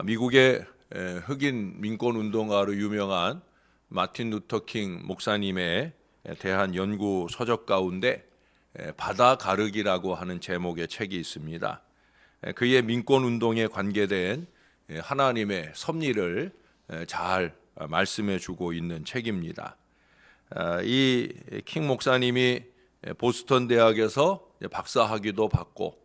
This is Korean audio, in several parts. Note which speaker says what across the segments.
Speaker 1: 미국의 흑인 민권 운동가로 유명한 마틴 루터 킹 목사님에 대한 연구 서적 가운데 바다 가르기라고 하는 제목의 책이 있습니다. 그의 민권 운동에 관계된 하나님의 섭리를 잘 말씀해 주고 있는 책입니다. 이 킹 목사님이 보스턴 대학에서 박사학위도 받고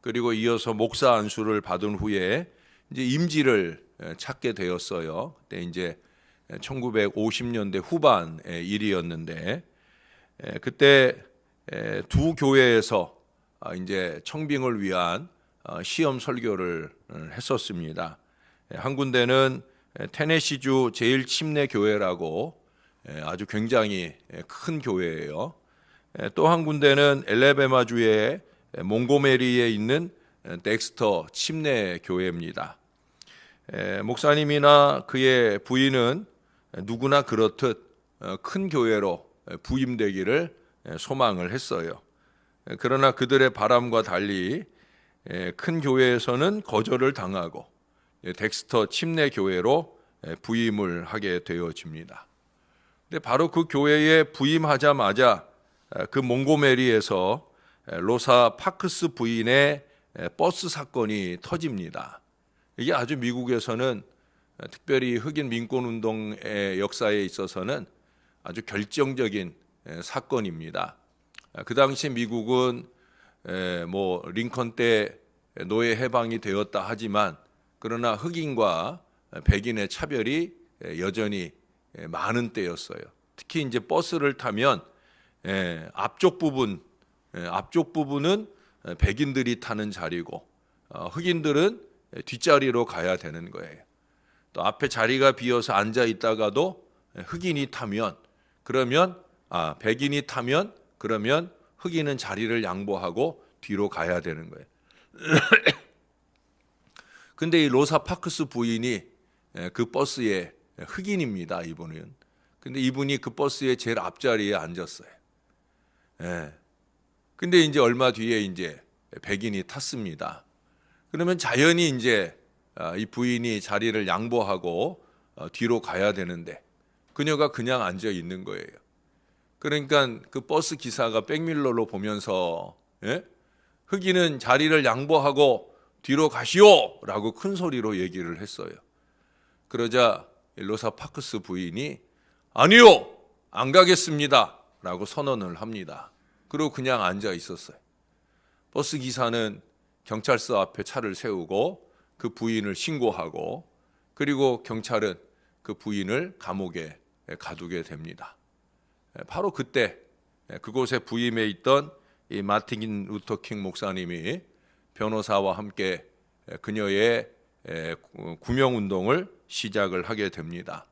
Speaker 1: 그리고 이어서 목사 안수를 받은 후에 이제 임지를 찾게 되었어요. 그때 이제 1950년대 후반의 일이었는데 그때 두 교회에서 이제 청빙을 위한 시험 설교를 했었습니다. 한 군데는 테네시주 제일 침례 교회라고 아주 굉장히 큰 교회예요. 또 한 군데는 엘레베마주의 몽고메리에 있는 덱스터 침례 교회입니다. 목사님이나 그의 부인은 누구나 그렇듯 큰 교회로 부임되기를 소망을 했어요. 그러나 그들의 바람과 달리 큰 교회에서는 거절을 당하고 덱스터 침례 교회로 부임을 하게 되어집니다. 근데 바로 그 교회에 부임하자마자 그 몽고메리에서 로사 파크스 부인의 버스 사건이 터집니다. 이게 아주 미국에서는 특별히 흑인 민권 운동의 역사에 있어서는 아주 결정적인 사건입니다. 그 당시 미국은 링컨 때 노예 해방이 되었다 하지만 그러나 흑인과 백인의 차별이 여전히 많은 때였어요. 특히 이제 버스를 타면 앞쪽 부분은 백인들이 타는 자리고 흑인들은 뒷자리로 가야 되는 거예요. 또 앞에 자리가 비어서 앉아 있다가도 흑인이 타면 백인이 타면 그러면 흑인은 자리를 양보하고 뒤로 가야 되는 거예요. 근데 이 로사 파크스 부인이 그 버스에 흑인입니다, 이분은. 근데 이분이 그 버스의 제일 앞자리에 앉았어요. 근데 이제 얼마 뒤에 이제 백인이 탔습니다. 그러면 자연히 이제 이 부인이 자리를 양보하고 뒤로 가야 되는데 그녀가 그냥 앉아 있는 거예요. 그러니까 그 버스 기사가 백밀러로 보면서 흑인은 자리를 양보하고 뒤로 가시오라고 큰 소리로 얘기를 했어요. 그러자 로사 파크스 부인이 아니요, 안 가겠습니다 라고 선언을 합니다. 그리고 그냥 앉아 있었어요. 버스 기사는 경찰서 앞에 차를 세우고 그 부인을 신고하고 그리고 경찰은 그 부인을 감옥에 가두게 됩니다. 바로 그때 그곳에 부임해 있던 이 마틴 루터 킹 목사님이 변호사와 함께 그녀의 구명운동을 시작을 하게 됩니다.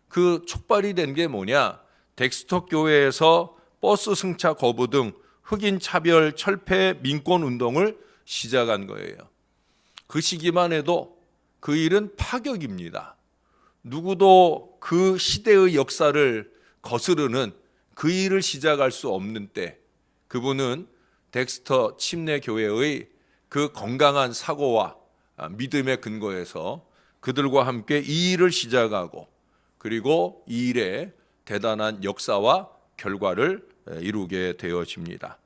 Speaker 1: 그 촉발이 된 게 뭐냐? 덱스터 교회에서 버스 승차 거부 등 흑인 차별 철폐 민권 운동을 시작한 거예요. 그 시기만 해도 그 일은 파격입니다. 누구도 그 시대의 역사를 거스르는 그 일을 시작할 수 없는 때 그분은 덱스터 침례 교회의 그 건강한 사고와 믿음의 근거에서 그들과 함께 이 일을 시작하고 그리고 이 일에 대단한 역사와 결과를 이루게 되어집니다.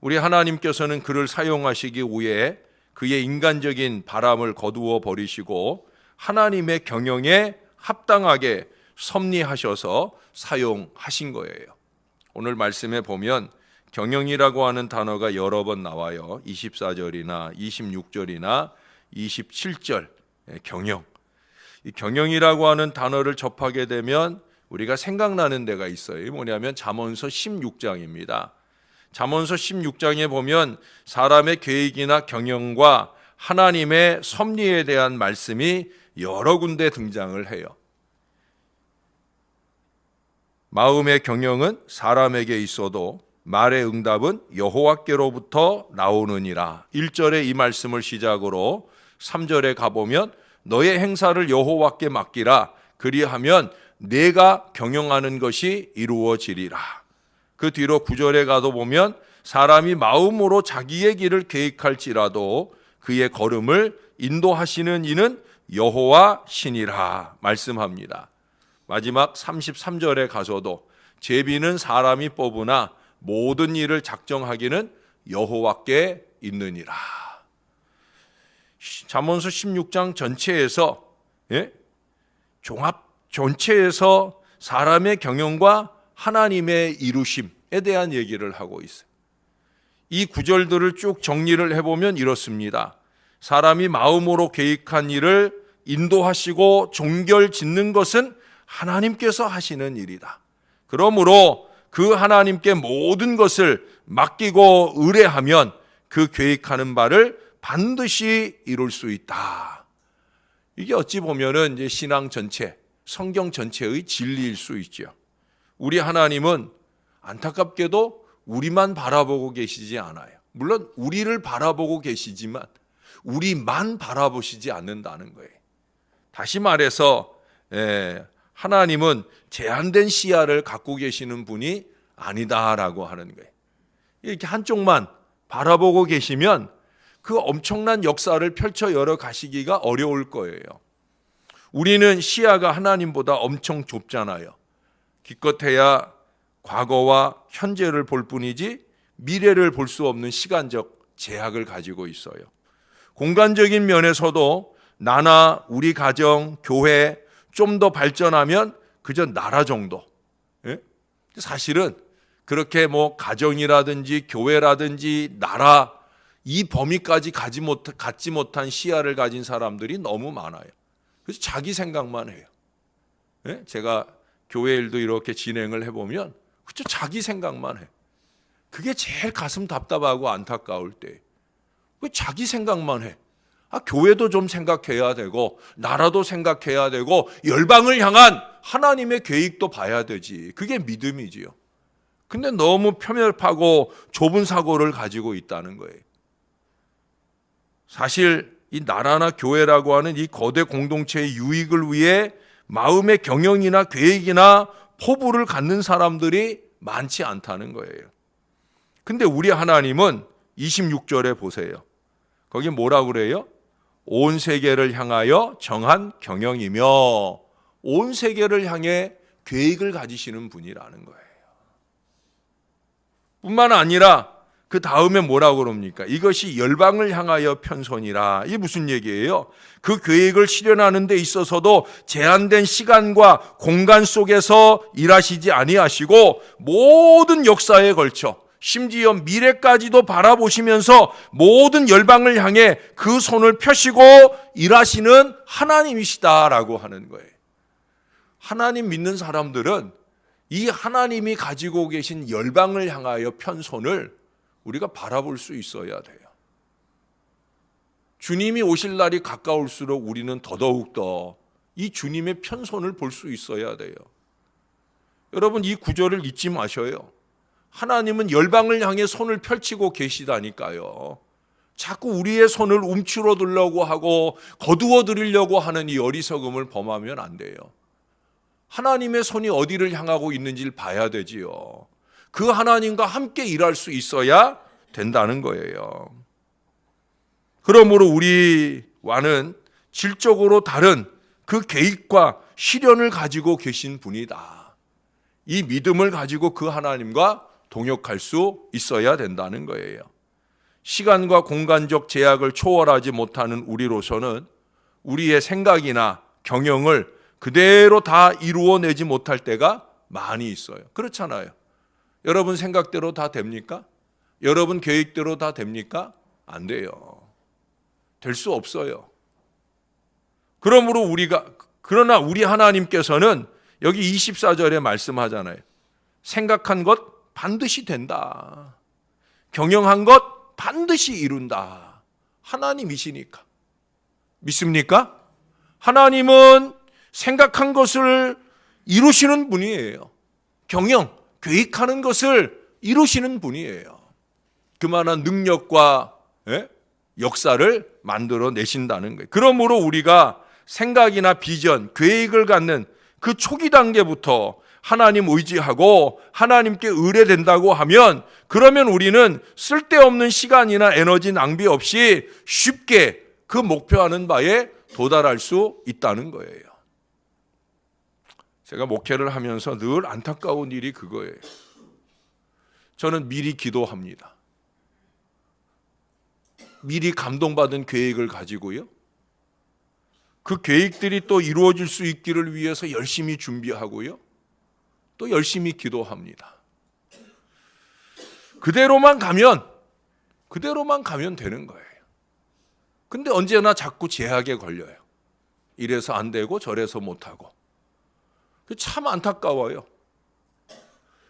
Speaker 1: 우리 하나님께서는 그를 사용하시기 위해 그의 인간적인 바람을 거두어 버리시고 하나님의 경영에 합당하게 섭리하셔서 사용하신 거예요. 오늘 말씀에 보면 경영이라고 하는 단어가 여러 번 나와요. 24절이나 26절이나 27절 경영. 이 경영이라고 하는 단어를 접하게 되면 우리가 생각나는 데가 있어요. 뭐냐면 잠언서 16장입니다. 잠언서 16장에 보면 사람의 계획이나 경영과 하나님의 섭리에 대한 말씀이 여러 군데 등장을 해요. 마음의 경영은 사람에게 있어도 말의 응답은 여호와께로부터 나오느니라. 1절에 이 말씀을 시작으로 3절에 가보면 너의 행사를 여호와께 맡기라. 그리하면 내가 경영하는 것이 이루어지리라. 그 뒤로 9절에 가도 보면 사람이 마음으로 자기의 길을 계획할지라도 그의 걸음을 인도하시는 이는 여호와시니라 말씀합니다. 마지막 33절에 가서도 제비는 사람이 뽑으나 모든 일을 작정하기는 여호와께 있느니라. 잠언서 16장 전체에서 종합 전체에서 사람의 경영과 하나님의 이루심에 대한 얘기를 하고 있어요. 이 구절들을 쭉 정리를 해보면 이렇습니다. 사람이 마음으로 계획한 일을 인도하시고 종결 짓는 것은 하나님께서 하시는 일이다. 그러므로 그 하나님께 모든 것을 맡기고 의뢰하면 그 계획하는 바를 반드시 이룰 수 있다. 이게 어찌 보면은 이제 신앙 전체, 성경 전체의 진리일 수 있죠. 우리 하나님은 안타깝게도 우리만 바라보고 계시지 않아요. 물론 우리를 바라보고 계시지만 우리만 바라보시지 않는다는 거예요. 다시 말해서 하나님은 제한된 시야를 갖고 계시는 분이 아니다라고 하는 거예요. 이렇게 한쪽만 바라보고 계시면 그 엄청난 역사를 펼쳐 열어 가시기가 어려울 거예요. 우리는 시야가 하나님보다 엄청 좁잖아요. 기껏해야 과거와 현재를 볼 뿐이지 미래를 볼 수 없는 시간적 제약을 가지고 있어요. 공간적인 면에서도 나나 우리 가정, 교회 좀 더 발전하면 그저 나라 정도. 사실은 그렇게 가정이라든지 교회라든지 나라 이 범위까지 갖지 못한 시야를 가진 사람들이 너무 많아요. 그래서 자기 생각만 해요. 제가 교회 일도 이렇게 진행을 해보면 그저 자기 생각만 해. 그게 제일 가슴 답답하고 안타까울 때. 왜 자기 생각만 해? 교회도 좀 생각해야 되고 나라도 생각해야 되고 열방을 향한 하나님의 계획도 봐야 되지. 그게 믿음이지요. 근데 너무 편협하고 좁은 사고를 가지고 있다는 거예요. 사실 이 나라나 교회라고 하는 이 거대 공동체의 유익을 위해 마음의 경영이나 계획이나 포부를 갖는 사람들이 많지 않다는 거예요. 근데 우리 하나님은 26절에 보세요. 거기 뭐라고 그래요? 온 세계를 향하여 정한 경영이며 온 세계를 향해 계획을 가지시는 분이라는 거예요. 뿐만 아니라 그 다음에 뭐라고 그럽니까? 이것이 열방을 향하여 편선이라. 이게 무슨 얘기예요? 그 계획을 실현하는 데 있어서도 제한된 시간과 공간 속에서 일하시지 아니하시고 모든 역사에 걸쳐 심지어 미래까지도 바라보시면서 모든 열방을 향해 그 손을 펴시고 일하시는 하나님이시다라고 하는 거예요. 하나님 믿는 사람들은 이 하나님이 가지고 계신 열방을 향하여 편 손을 우리가 바라볼 수 있어야 돼요. 주님이 오실 날이 가까울수록 우리는 더더욱더 이 주님의 편손을 볼 수 있어야 돼요. 여러분 이 구절을 잊지 마셔요. 하나님은 열방을 향해 손을 펼치고 계시다니까요. 자꾸 우리의 손을 움츠러들려고 하고 거두어 드리려고 하는 이 어리석음을 범하면 안 돼요. 하나님의 손이 어디를 향하고 있는지를 봐야 되지요. 그 하나님과 함께 일할 수 있어야 된다는 거예요. 그러므로 우리와는 질적으로 다른 그 계획과 실현을 가지고 계신 분이다. 이 믿음을 가지고 그 하나님과 동역할 수 있어야 된다는 거예요. 시간과 공간적 제약을 초월하지 못하는 우리로서는 우리의 생각이나 경영을 그대로 다 이루어내지 못할 때가 많이 있어요. 그렇잖아요. 여러분 생각대로 다 됩니까? 여러분 계획대로 다 됩니까? 안 돼요. 될 수 없어요. 그러나 우리 하나님께서는 여기 24절에 말씀하잖아요. 생각한 것 반드시 된다. 경영한 것 반드시 이룬다. 하나님이시니까. 믿습니까? 하나님은 생각한 것을 이루시는 분이에요. 계획하는 것을 이루시는 분이에요. 그만한 능력과 역사를 만들어내신다는 거예요. 그러므로 우리가 생각이나 비전, 계획을 갖는 그 초기 단계부터 하나님 의지하고 하나님께 의뢰된다고 하면 그러면 우리는 쓸데없는 시간이나 에너지 낭비 없이 쉽게 그 목표하는 바에 도달할 수 있다는 거예요. 제가 목회를 하면서 늘 안타까운 일이 그거예요. 저는 미리 기도합니다. 미리 감동받은 계획을 가지고요. 그 계획들이 또 이루어질 수 있기를 위해서 열심히 준비하고요. 또 열심히 기도합니다. 그대로만 가면 되는 거예요. 근데 언제나 자꾸 제약에 걸려요. 이래서 안 되고 저래서 못하고. 참 안타까워요.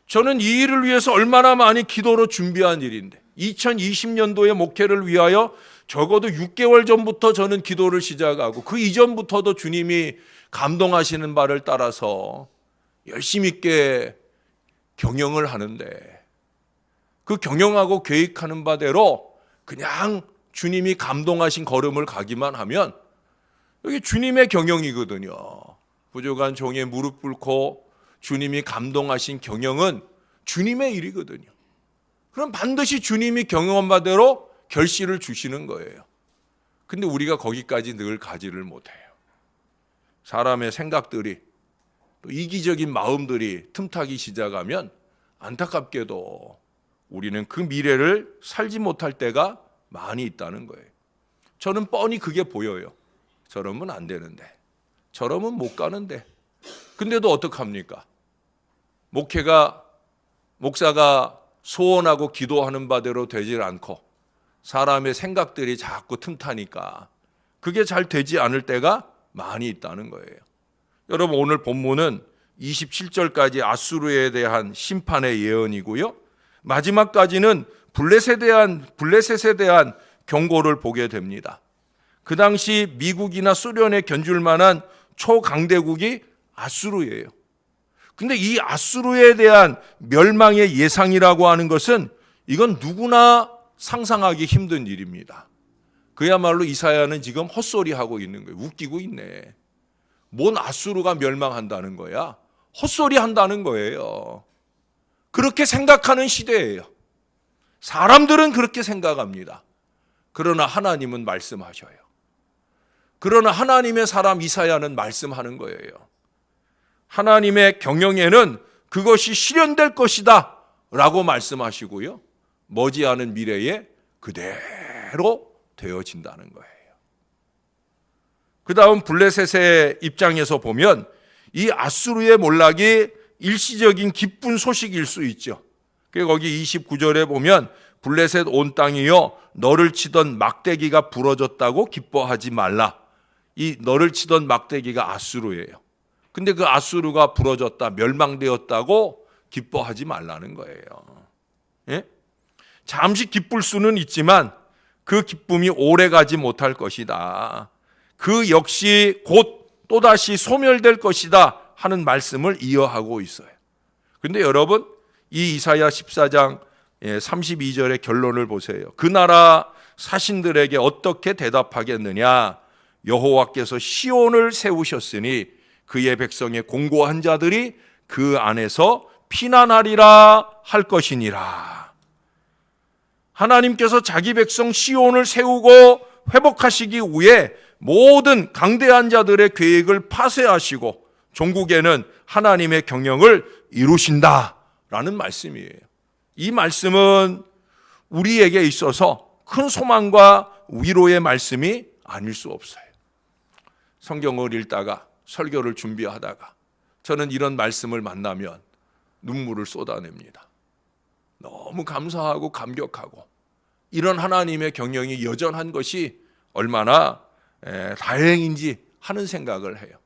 Speaker 1: 저는 이 일을 위해서 얼마나 많이 기도로 준비한 일인데 2020년도에 목회를 위하여 적어도 6개월 전부터 저는 기도를 시작하고 그 이전부터도 주님이 감동하시는 바를 따라서 열심히 있게 경영을 하는데 그 경영하고 계획하는 바대로 그냥 주님이 감동하신 걸음을 가기만 하면 여기 주님의 경영이거든요. 부족한 종의 무릎 꿇고 주님이 감동하신 경영은 주님의 일이거든요. 그럼 반드시 주님이 경영한 바대로 결실을 주시는 거예요. 근데 우리가 거기까지 늘 가지를 못해요. 사람의 생각들이 또 이기적인 마음들이 틈타기 시작하면 안타깝게도 우리는 그 미래를 살지 못할 때가 많이 있다는 거예요. 저는 뻔히 그게 보여요. 저러면 안 되는데, 저러면 못 가는데. 근데도 어떡합니까? 목사가 소원하고 기도하는 바대로 되질 않고 사람의 생각들이 자꾸 틈타니까 그게 잘 되지 않을 때가 많이 있다는 거예요. 여러분, 오늘 본문은 27절까지 아수르에 대한 심판의 예언이고요. 마지막까지는 블레셋에 대한 경고를 보게 됩니다. 그 당시 미국이나 소련에 견줄 만한 초강대국이 아수르예요. 근데 이 아수르에 대한 멸망의 예상이라고 하는 것은 이건 누구나 상상하기 힘든 일입니다. 그야말로 이사야는 지금 헛소리하고 있는 거예요. 웃기고 있네. 뭔 아수르가 멸망한다는 거야? 헛소리 한다는 거예요. 그렇게 생각하는 시대예요. 사람들은 그렇게 생각합니다. 그러나 하나님은 말씀하셔요. 그러나 하나님의 사람 이사야는 말씀하는 거예요. 하나님의 경영에는 그것이 실현될 것이다 라고 말씀하시고요. 머지않은 미래에 그대로 되어진다는 거예요. 그 다음 블레셋의 입장에서 보면 이 아수르의 몰락이 일시적인 기쁜 소식일 수 있죠. 거기 29절에 보면 블레셋 온 땅이여 너를 치던 막대기가 부러졌다고 기뻐하지 말라. 이 너를 치던 막대기가 아수르예요. 근데 그 아수르가 부러졌다, 멸망되었다고 기뻐하지 말라는 거예요. 예? 잠시 기쁠 수는 있지만 그 기쁨이 오래가지 못할 것이다. 그 역시 곧 또다시 소멸될 것이다 하는 말씀을 이어하고 있어요. 근데 여러분, 이 이사야 14장 32절의 결론을 보세요. 그 나라 사신들에게 어떻게 대답하겠느냐? 여호와께서 시온을 세우셨으니 그의 백성의 공고한 자들이 그 안에서 피난하리라 할 것이니라. 하나님께서 자기 백성 시온을 세우고 회복하시기 위해 모든 강대한 자들의 계획을 파쇄하시고 종국에는 하나님의 경영을 이루신다라는 말씀이에요. 이 말씀은 우리에게 있어서 큰 소망과 위로의 말씀이 아닐 수 없어요. 성경을 읽다가 설교를 준비하다가 저는 이런 말씀을 만나면 눈물을 쏟아냅니다. 너무 감사하고 감격하고 이런 하나님의 경영이 여전한 것이 얼마나 다행인지 하는 생각을 해요.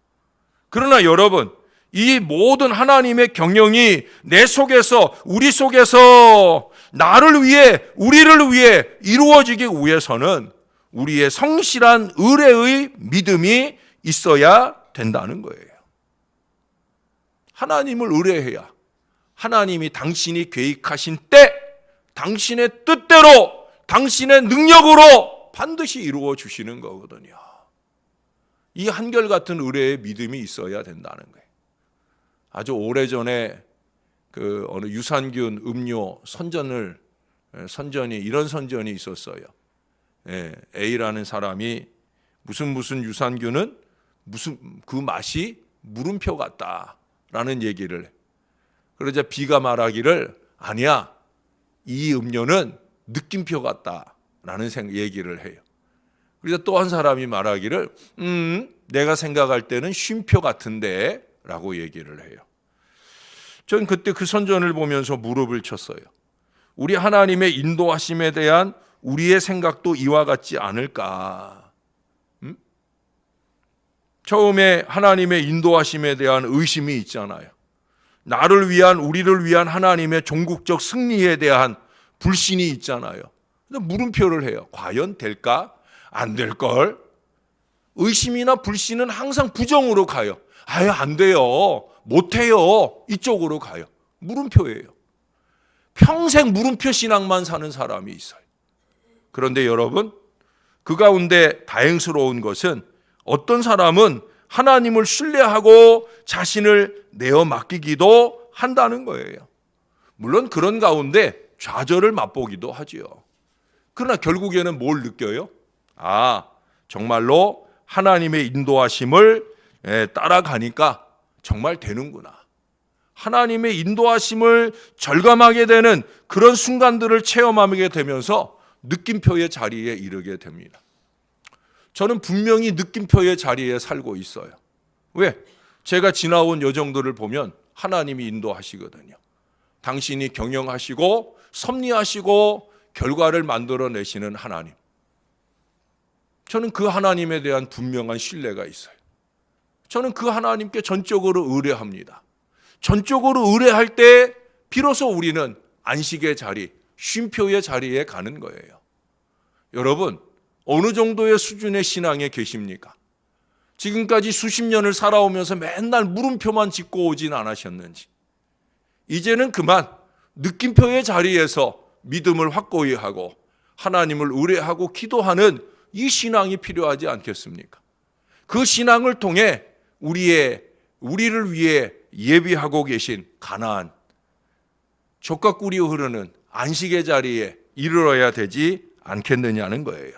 Speaker 1: 그러나 여러분, 이 모든 하나님의 경영이 내 속에서, 우리 속에서 나를 위해, 우리를 위해 이루어지기 위해서는 우리의 성실한 의뢰의 믿음이 있어야 된다는 거예요. 하나님을 의뢰해야 하나님이 당신이 계획하신 때 당신의 뜻대로 당신의 능력으로 반드시 이루어 주시는 거거든요. 이 한결같은 의뢰의 믿음이 있어야 된다는 거예요. 아주 오래전에 그 어느 유산균 음료 선전이 이런 선전이 있었어요. A라는 사람이 무슨 유산균은 그 맛이 물음표 같다라는 얘기를 해. 그러자 B가 말하기를 아니야, 이 음료는 느낌표 같다라는 얘기를 해요. 그래서 또 한 사람이 말하기를 내가 생각할 때는 쉼표 같은데 라고 얘기를 해요. 전 그때 그 선전을 보면서 무릎을 쳤어요. 우리 하나님의 인도하심에 대한 우리의 생각도 이와 같지 않을까? 처음에 하나님의 인도하심에 대한 의심이 있잖아요. 우리를 위한 하나님의 종국적 승리에 대한 불신이 있잖아요. 근데 물음표를 해요. 과연 될까? 안 될걸? 의심이나 불신은 항상 부정으로 가요. 아유, 안 돼요. 못해요. 이쪽으로 가요. 물음표예요. 평생 물음표 신앙만 사는 사람이 있어요. 그런데 여러분, 그 가운데 다행스러운 것은 어떤 사람은 하나님을 신뢰하고 자신을 내어 맡기기도 한다는 거예요. 물론 그런 가운데 좌절을 맛보기도 하지요. 그러나 결국에는 뭘 느껴요? 정말로 하나님의 인도하심을 따라가니까 정말 되는구나. 하나님의 인도하심을 절감하게 되는 그런 순간들을 체험하게 되면서 느낌표의 자리에 이르게 됩니다. 저는 분명히 느낌표의 자리에 살고 있어요. 왜? 제가 지나온 여정들을 보면 하나님이 인도하시거든요. 당신이 경영하시고 섭리하시고 결과를 만들어내시는 하나님. 저는 그 하나님에 대한 분명한 신뢰가 있어요. 저는 그 하나님께 전적으로 의뢰합니다. 전적으로 의뢰할 때 비로소 우리는 안식의 자리, 쉼표의 자리에 가는 거예요. 여러분, 어느 정도의 수준의 신앙에 계십니까? 지금까지 수십 년을 살아오면서 맨날 물음표만 짚고 오진 않으셨는지, 이제는 그만 느낌표의 자리에서 믿음을 확고히 하고 하나님을 의뢰하고 기도하는 이 신앙이 필요하지 않겠습니까? 그 신앙을 통해 우리를 위해 예비하고 계신 가나안, 젖과 꿀이 흐르는 안식의 자리에 이르러야 되지 않겠느냐는 거예요.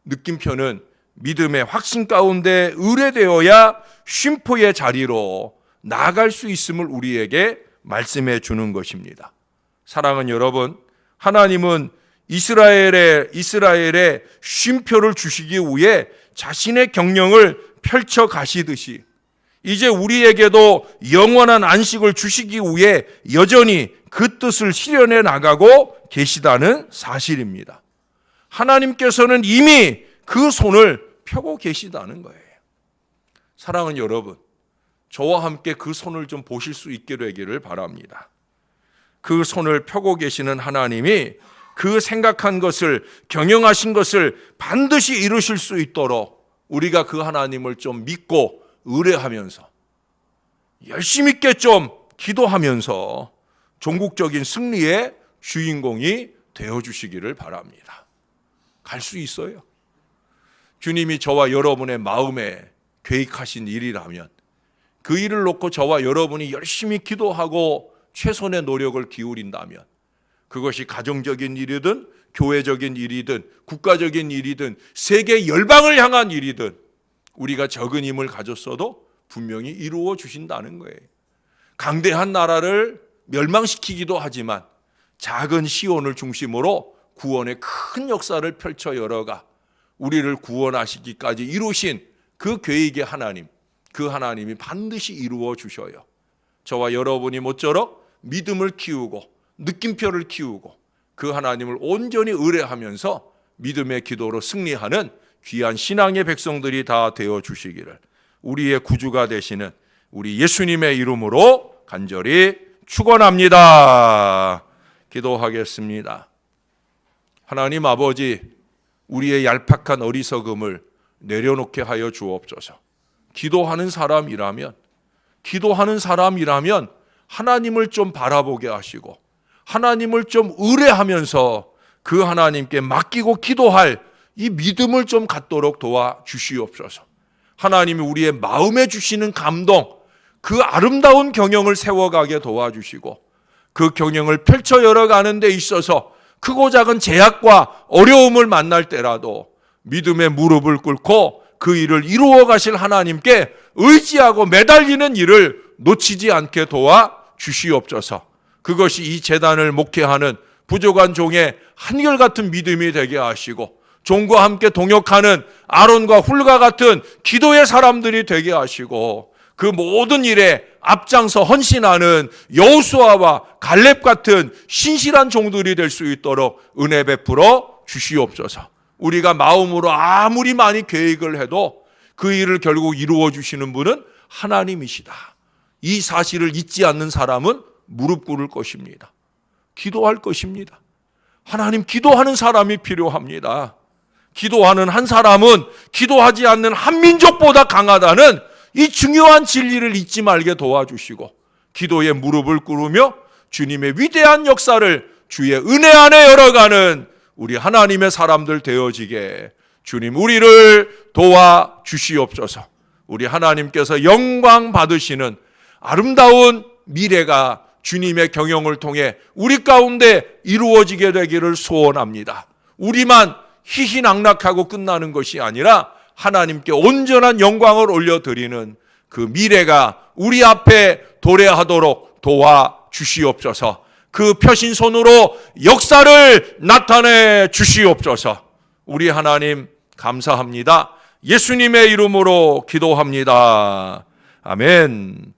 Speaker 1: 느낌표는 믿음의 확신 가운데 의뢰되어야 쉼표의 자리로 나아갈 수 있음을 우리에게 말씀해 주는 것입니다. 사랑하는 여러분, 하나님은 이스라엘의 쉼표를 주시기 위해 자신의 경영을 펼쳐 가시듯이 이제 우리에게도 영원한 안식을 주시기 위해 여전히 그 뜻을 실현해 나가고 계시다는 사실입니다. 하나님께서는 이미 그 손을 펴고 계시다는 거예요. 사랑하는 여러분, 저와 함께 그 손을 좀 보실 수 있게 되기를 바랍니다. 그 손을 펴고 계시는 하나님이 그 생각한 것을, 경영하신 것을 반드시 이루실 수 있도록 우리가 그 하나님을 좀 믿고 의뢰하면서 열심히 있게 좀 기도하면서 종국적인 승리의 주인공이 되어주시기를 바랍니다. 갈 수 있어요. 주님이 저와 여러분의 마음에 계획하신 일이라면 그 일을 놓고 저와 여러분이 열심히 기도하고 최선의 노력을 기울인다면 그것이 가정적인 일이든 교회적인 일이든 국가적인 일이든 세계 열방을 향한 일이든 우리가 적은 힘을 가졌어도 분명히 이루어 주신다는 거예요. 강대한 나라를 멸망시키기도 하지만 작은 시온을 중심으로 구원의 큰 역사를 펼쳐 열어가 우리를 구원하시기까지 이루신 그 계획의 하나님, 그 하나님이 반드시 이루어 주셔요. 저와 여러분이 모쪼록 믿음을 키우고 느낌표를 키우고 그 하나님을 온전히 의뢰하면서 믿음의 기도로 승리하는 귀한 신앙의 백성들이 다 되어 주시기를 우리의 구주가 되시는 우리 예수님의 이름으로 간절히 축원합니다. 기도하겠습니다. 하나님 아버지, 우리의 얄팍한 어리석음을 내려놓게 하여 주옵소서. 기도하는 사람이라면 하나님을 좀 바라보게 하시고 하나님을 좀 의뢰하면서 그 하나님께 맡기고 기도할 이 믿음을 좀 갖도록 도와주시옵소서. 하나님이 우리의 마음에 주시는 감동, 그 아름다운 경영을 세워가게 도와주시고 그 경영을 펼쳐 열어가는 데 있어서 크고 작은 제약과 어려움을 만날 때라도 믿음의 무릎을 꿇고 그 일을 이루어 가실 하나님께 의지하고 매달리는 일을 놓치지 않게 도와 주시옵소서. 그것이 이 재단을 목회하는 부족한 종의 한결같은 믿음이 되게 하시고, 종과 함께 동역하는 아론과 훌과 같은 기도의 사람들이 되게 하시고, 그 모든 일에 앞장서 헌신하는 여호수아와 갈렙 같은 신실한 종들이 될 수 있도록 은혜 베풀어 주시옵소서. 우리가 마음으로 아무리 많이 계획을 해도 그 일을 결국 이루어 주시는 분은 하나님이시다. 이 사실을 잊지 않는 사람은 무릎 꿇을 것입니다. 기도할 것입니다. 하나님, 기도하는 사람이 필요합니다. 기도하는 한 사람은 기도하지 않는 한 민족보다 강하다는 이 중요한 진리를 잊지 말게 도와주시고, 기도에 무릎을 꿇으며 주님의 위대한 역사를 주의 은혜 안에 열어가는 우리 하나님의 사람들 되어지게 주님 우리를 도와주시옵소서. 우리 하나님께서 영광 받으시는 아름다운 미래가 주님의 경영을 통해 우리 가운데 이루어지게 되기를 소원합니다. 우리만 희희낙낙하고 끝나는 것이 아니라 하나님께 온전한 영광을 올려드리는 그 미래가 우리 앞에 도래하도록 도와주시옵소서. 그 펴신 손으로 역사를 나타내 주시옵소서. 우리 하나님 감사합니다. 예수님의 이름으로 기도합니다. 아멘.